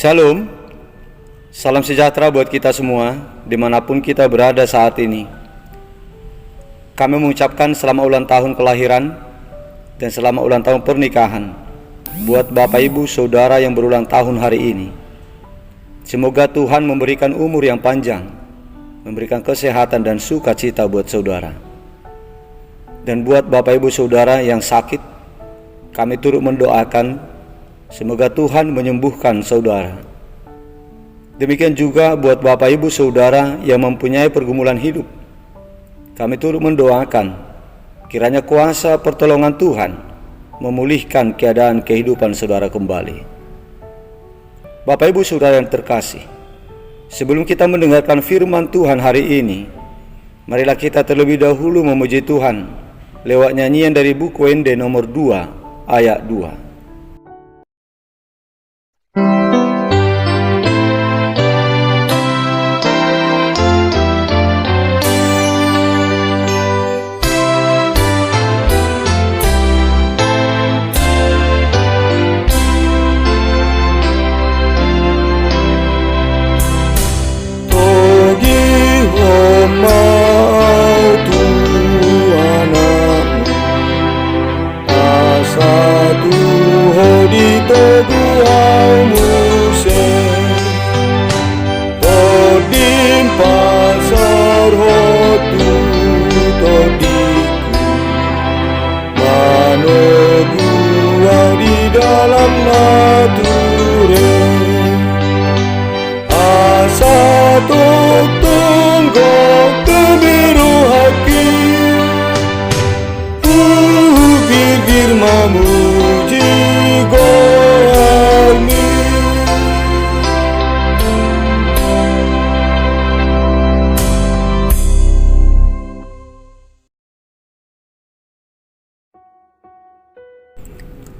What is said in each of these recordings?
Shalom, salam sejahtera buat kita semua dimanapun kita berada saat ini. Kami mengucapkan selamat ulang tahun kelahiran dan selamat ulang tahun pernikahan buat Bapak Ibu Saudara yang berulang tahun hari ini. Semoga Tuhan memberikan umur yang panjang, memberikan kesehatan dan sukacita buat saudara. Dan buat Bapak Ibu Saudara yang sakit, kami turut mendoakan semoga Tuhan menyembuhkan saudara. Demikian juga buat Bapak Ibu Saudara yang mempunyai pergumulan hidup, kami turut mendoakan kiranya kuasa pertolongan Tuhan memulihkan keadaan kehidupan saudara kembali. Bapak Ibu Saudara yang terkasih, sebelum kita mendengarkan firman Tuhan hari ini, marilah kita terlebih dahulu memuji Tuhan lewat nyanyian dari buku ND nomor 2 ayat 2.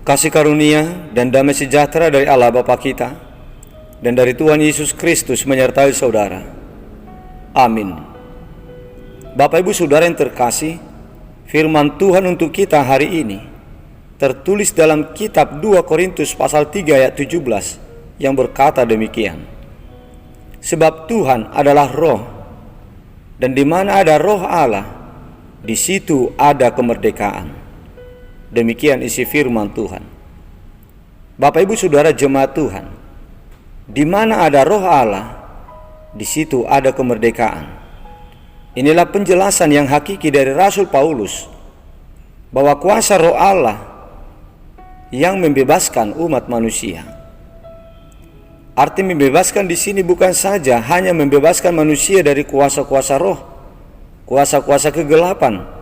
Kasih karunia dan damai sejahtera dari Allah Bapa kita dan dari Tuhan Yesus Kristus menyertai saudara. Amin. Bapak Ibu Saudara yang terkasih, firman Tuhan untuk kita hari ini tertulis dalam kitab 2 Korintus pasal 3 ayat 17 yang berkata demikian. Sebab Tuhan adalah roh, dan di mana ada roh Allah, di situ ada kemerdekaan. Demikian isi firman Tuhan. Bapak Ibu Saudara jemaat Tuhan, di mana ada roh Allah, di situ ada kemerdekaan. Inilah penjelasan yang hakiki dari Rasul Paulus bahwa kuasa roh Allah yang membebaskan umat manusia. Arti membebaskan di sini bukan saja hanya membebaskan manusia dari kuasa-kuasa roh, kuasa-kuasa kegelapan,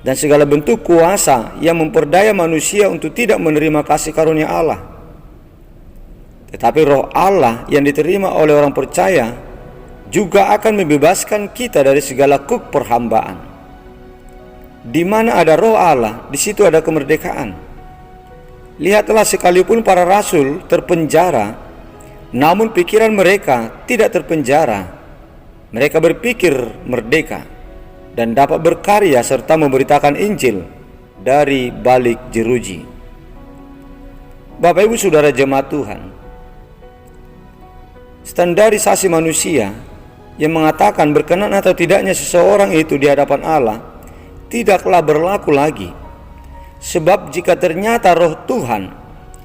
dan segala bentuk kuasa yang memperdaya manusia untuk tidak menerima kasih karunia Allah. Tetapi roh Allah yang diterima oleh orang percaya juga akan membebaskan kita dari segala kuk perhambaan. Di mana ada roh Allah, di situ ada kemerdekaan. Lihatlah, sekalipun para rasul terpenjara, namun pikiran mereka tidak terpenjara. Mereka berpikir merdeka dan dapat berkarya serta memberitakan Injil dari balik jeruji. Bapak Ibu Saudara jemaat Tuhan, standarisasi manusia yang mengatakan berkenan atau tidaknya seseorang itu di hadapan Allah tidaklah berlaku lagi. Sebab jika ternyata roh Tuhan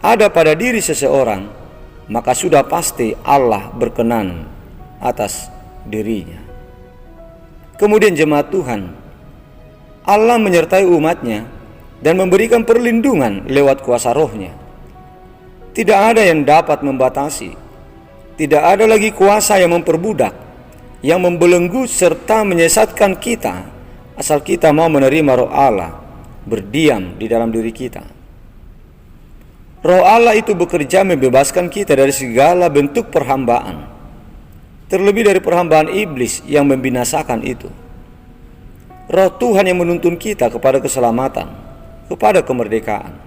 ada pada diri seseorang, maka sudah pasti Allah berkenan atas dirinya. Kemudian jemaat Tuhan, Allah menyertai umatnya dan memberikan perlindungan lewat kuasa rohnya. Tidak ada yang dapat membatasi, tidak ada lagi kuasa yang memperbudak, yang membelenggu serta menyesatkan kita, asal kita mau menerima roh Allah berdiam di dalam diri kita. Roh Allah itu bekerja membebaskan kita dari segala bentuk perhambaan, terlebih dari perhambaan iblis yang membinasakan itu. Roh Tuhan yang menuntun kita kepada keselamatan, kepada kemerdekaan.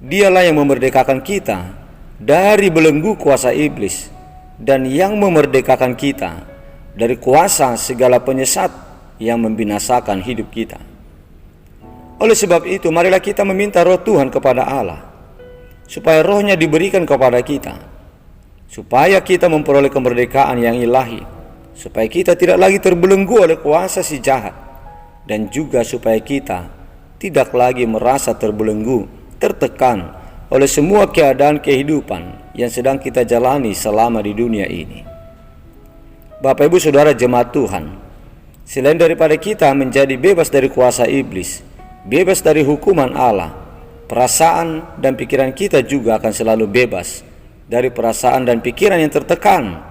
Dialah yang memerdekakan kita dari belenggu kuasa iblis dan yang memerdekakan kita dari kuasa segala penyesat yang membinasakan hidup kita. Oleh sebab itu, marilah kita meminta roh Tuhan kepada Allah, supaya rohnya diberikan kepada kita, supaya kita memperoleh kemerdekaan yang ilahi, supaya kita tidak lagi terbelenggu oleh kuasa si jahat, dan juga supaya kita tidak lagi merasa terbelenggu, tertekan oleh semua keadaan kehidupan yang sedang kita jalani selama di dunia ini. Bapak Ibu Saudara jemaat Tuhan, selain daripada kita menjadi bebas dari kuasa iblis, bebas dari hukuman Allah, perasaan dan pikiran kita juga akan selalu bebas dari perasaan dan pikiran yang tertekan,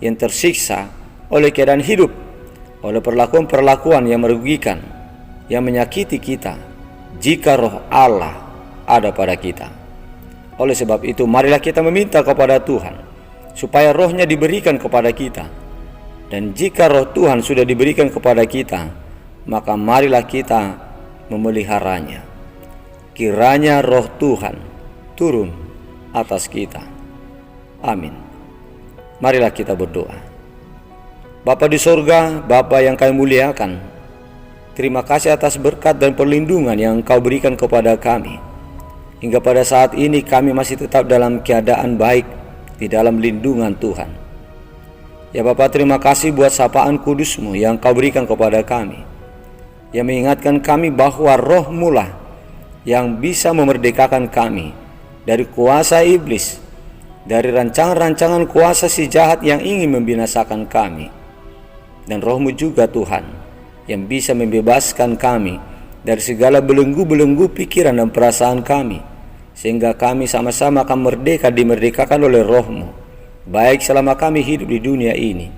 yang tersiksa oleh keadaan hidup, oleh perlakuan-perlakuan yang merugikan, yang menyakiti kita, jika roh Allah ada pada kita. Oleh sebab itu, marilah kita meminta kepada Tuhan supaya rohnya diberikan kepada kita. Dan jika roh Tuhan sudah diberikan kepada kita, maka marilah kita memeliharanya. Kiranya roh Tuhan turun atas kita. Amin. Marilah kita berdoa. Bapa di sorga, Bapa yang kami muliakan, terima kasih atas berkat dan perlindungan yang Engkau berikan kepada kami. Hingga pada saat ini kami masih tetap dalam keadaan baik di dalam lindungan Tuhan. Ya Bapa, terima kasih buat sapaan kudus-Mu yang Kau berikan kepada kami, yang mengingatkan kami bahwa Roh-Mu lah yang bisa memerdekakan kami dari kuasa iblis, dari rancangan-rancangan kuasa si jahat yang ingin membinasakan kami. Dan Roh-Mu juga Tuhan yang bisa membebaskan kami dari segala belenggu-belenggu pikiran dan perasaan kami, sehingga kami sama-sama akan merdeka, dimerdekakan oleh Roh-Mu, baik selama kami hidup di dunia ini,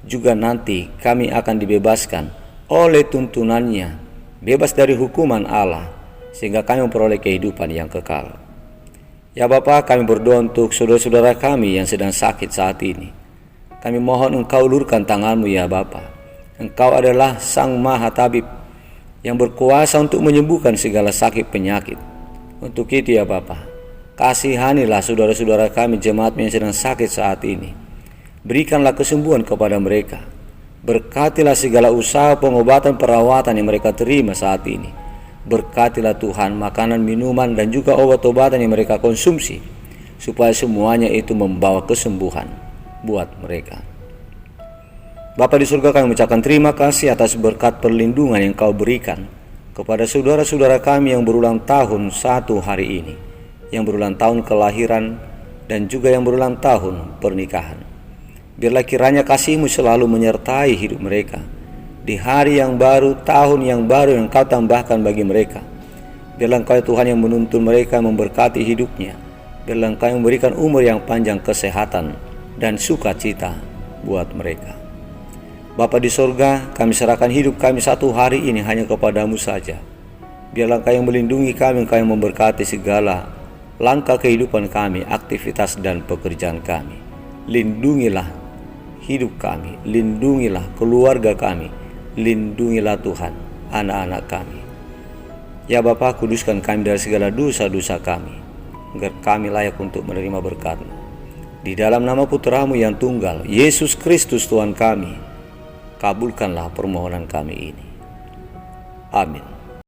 juga nanti kami akan dibebaskan oleh tuntunannya, bebas dari hukuman Allah, sehingga kami memperoleh kehidupan yang kekal. Ya Bapa, kami berdoa untuk saudara-saudara kami yang sedang sakit saat ini. Kami mohon Engkau ulurkan tangan-Mu ya Bapa. Engkau adalah Sang Maha Tabib yang berkuasa untuk menyembuhkan segala sakit penyakit. Untuk itu ya Bapa, kasihanilah saudara-saudara kami jemaat yang sedang sakit saat ini. Berikanlah kesembuhan kepada mereka. Berkatilah segala usaha pengobatan perawatan yang mereka terima saat ini. Berkatilah Tuhan makanan, minuman, dan juga obat-obatan yang mereka konsumsi, supaya semuanya itu membawa kesembuhan buat mereka. Bapa di surga, kami mengucapkan terima kasih atas berkat perlindungan yang Kau berikan kepada saudara-saudara kami yang berulang tahun satu hari ini, yang berulang tahun kelahiran, dan juga yang berulang tahun pernikahan. Biarlah kiranya kasih-Mu selalu menyertai hidup mereka di hari yang baru, tahun yang baru yang Kau tambahkan bagi mereka. Biarlah Engkau Tuhan yang menuntun mereka, memberkati hidupnya. Biarlah Engkau yang memberikan umur yang panjang, kesehatan, dan sukacita buat mereka. Bapa di sorga, kami serahkan hidup kami satu hari ini hanya kepada-Mu saja. Biarlah Engkau yang melindungi kami, Engkau yang memberkati segala langkah kehidupan kami, aktivitas dan pekerjaan kami. Lindungilah hidup kami, lindungilah keluarga kami, lindungilah Tuhan anak-anak kami. Ya Bapa, kuduskan kami dari segala dosa-dosa kami, agar kami layak untuk menerima berkat-Mu. Di dalam nama Putra-Mu yang tunggal, Yesus Kristus Tuhan kami, kabulkanlah permohonan kami ini. Amin.